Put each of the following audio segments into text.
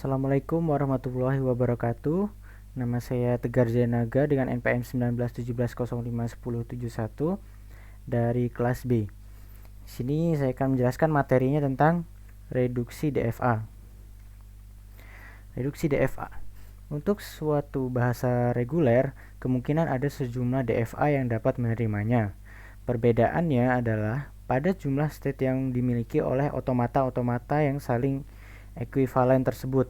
Assalamualaikum warahmatullahi wabarakatuh. Nama saya Tegar Zainaga dengan NPM 1917051071 dari kelas B. Di sini saya akan menjelaskan materinya tentang reduksi DFA. Reduksi DFA. Untuk suatu bahasa reguler, kemungkinan ada sejumlah DFA yang dapat menerimanya. Perbedaannya adalah pada jumlah state yang dimiliki oleh otomata-otomata yang saling ekuivalen tersebut.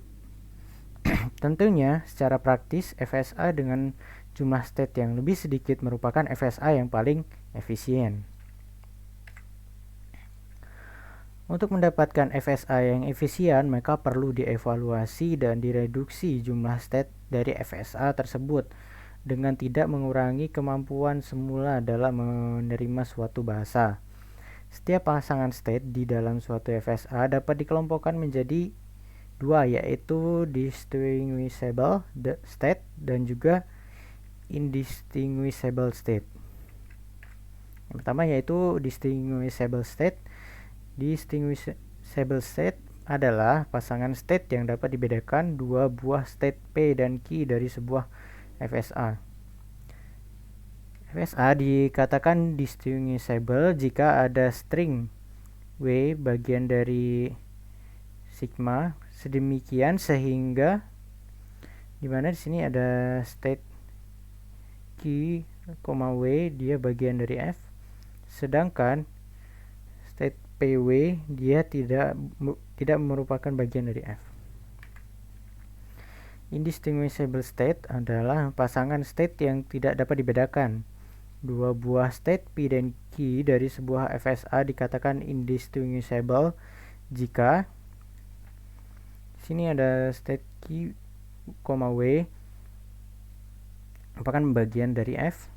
Tentunya, secara praktis, FSA dengan jumlah state yang lebih sedikit merupakan FSA yang paling efisien. Untuk mendapatkan FSA yang efisien, maka perlu dievaluasi dan direduksi jumlah state dari FSA tersebut dengan tidak mengurangi kemampuan semula dalam menerima suatu bahasa. Setiap pasangan state di dalam suatu FSA dapat dikelompokkan menjadi dua, yaitu distinguishable state dan juga indistinguishable state. Yang pertama yaitu distinguishable state. Distinguishable state adalah pasangan state yang dapat dibedakan dua buah state P dan Q dari sebuah FSA. FSA dikatakan distinguishable jika ada string W bagian dari sigma sedemikian sehingga dimana di sini ada state Q, W dia bagian dari F, sedangkan state PW dia tidak merupakan bagian dari F. Indistinguishable state adalah pasangan state yang tidak dapat dibedakan. Dua buah state P dan Q dari sebuah FSA dikatakan indistinguishable jika sini ada state Q, W merupakan bagian dari F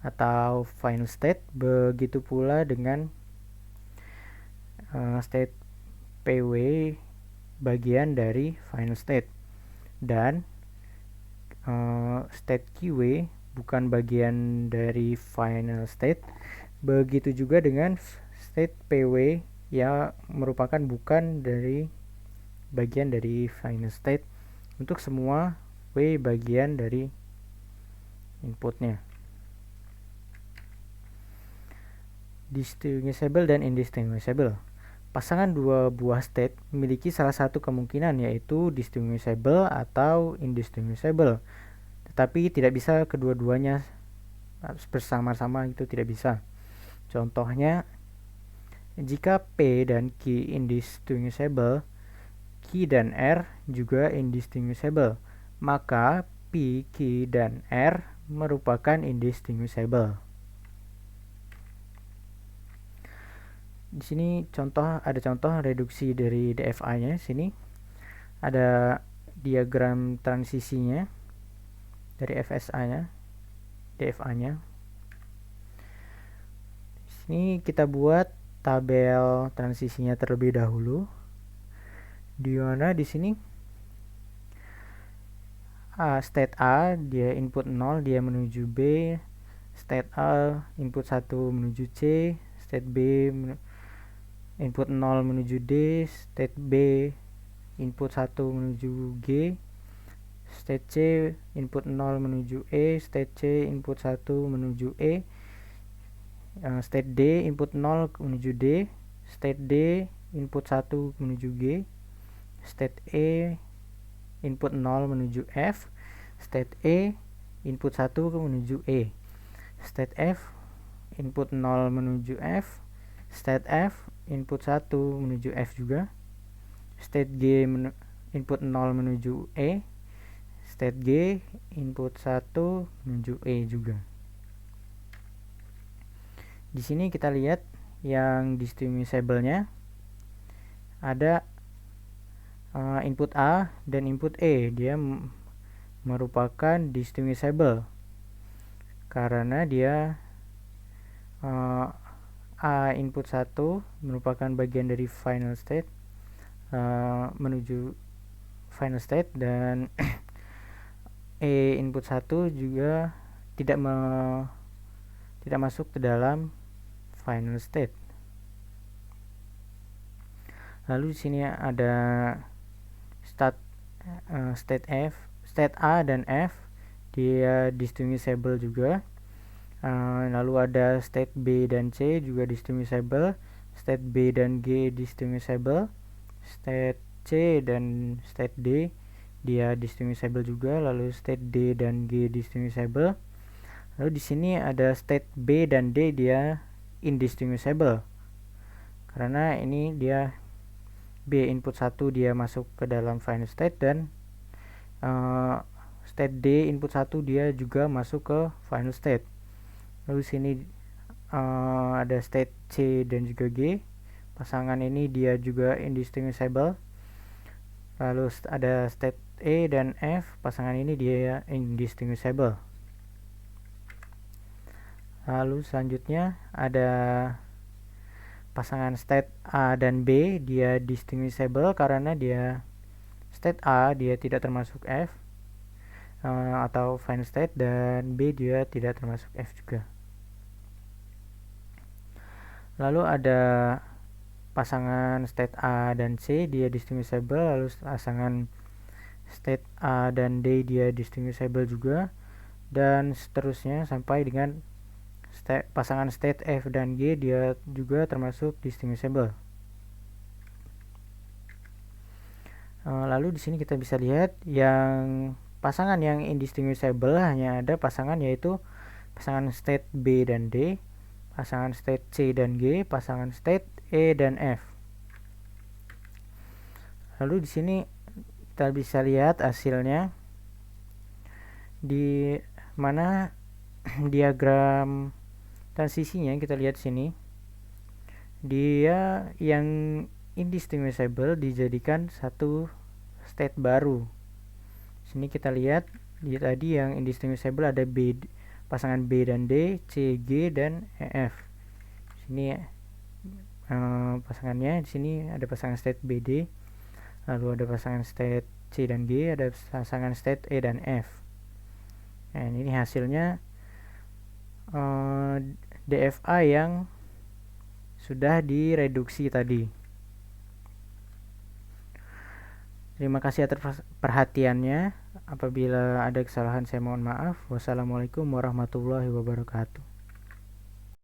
atau final state. Begitu pula dengan state PW bagian dari final state dan state QW bukan bagian dari final state. Begitu juga dengan state PW yang merupakan bukan dari bagian dari final state untuk semua W bagian dari inputnya. Distinguishable dan indistinguishable. Pasangan dua buah state memiliki salah satu kemungkinan, yaitu distinguishable atau indistinguishable, tetapi tidak bisa kedua-duanya bersama-sama, itu tidak bisa. Contohnya, jika P dan Q indistinguishable, Q dan R juga indistinguishable, maka P, Q, dan R merupakan indistinguishable. Di sini ada contoh reduksi dari DFA-nya. Sini ada diagram transisinya dari FSA-nya, DFA-nya. Di sini kita buat tabel transisinya terlebih dahulu. Di mana di sini state A dia input 0, dia menuju B. State A input 1 menuju C. State B input 0 menuju D. State B input 1 menuju G. State C input 0 menuju E. State C input 1 menuju E. State D input 0 menuju D. State D input 1 menuju G. State E input 0 menuju F. State E input 1 menuju E. State F input 0 menuju F. State F input 1 menuju F juga. State G input 0 menuju E. State G input 1 menuju E juga. Di sini kita lihat yang distinguishable-nya ada input A dan input E. Dia merupakan distinguishable karena dia A input 1 merupakan bagian dari final state menuju final state, dan E input 1 juga tidak masuk ke dalam final state. Lalu di sini ada state A dan F dia distinguishable juga. Lalu ada state B dan C juga distinguishable, state B dan G distinguishable, state C dan state D dia distinguishable juga, lalu state D dan G distinguishable. Lalu di sini ada state B dan D dia indistinguishable karena ini dia B input 1 dia masuk ke dalam final state dan state D input 1 dia juga masuk ke final state. Lalu sini ada state C dan juga G, pasangan ini dia juga indistinguishable. Lalu ada state E dan F, pasangan ini dia indistinguishable. Lalu selanjutnya ada pasangan state A dan B, dia distinguishable karena dia state A dia tidak termasuk F atau final state, dan B dia tidak termasuk F juga. Lalu ada pasangan state A dan C dia distinguishable, lalu pasangan state A dan D dia distinguishable juga, dan seterusnya sampai dengan pasangan state F dan G dia juga termasuk distinguishable. Lalu di sini kita bisa lihat yang pasangan yang indistinguishable hanya ada pasangan, yaitu pasangan state B dan D, pasangan state C dan G, pasangan state E dan F. Lalu di sini kita bisa lihat hasilnya di mana diagram transisinya. Kita lihat sini, dia yang indistinguishable dijadikan satu state baru. Sini kita lihat tadi yang indistinguishable ada B, pasangan B dan D, C, G dan E, F. Sini pasangannya di sini ada pasangan state B, D, lalu ada pasangan state C dan G, ada pasangan state E dan F. Nah, ini hasilnya DFA yang sudah direduksi tadi. Terima kasih atas perhatiannya. Apabila ada kesalahan saya mohon maaf. Wassalamualaikum warahmatullahi wabarakatuh.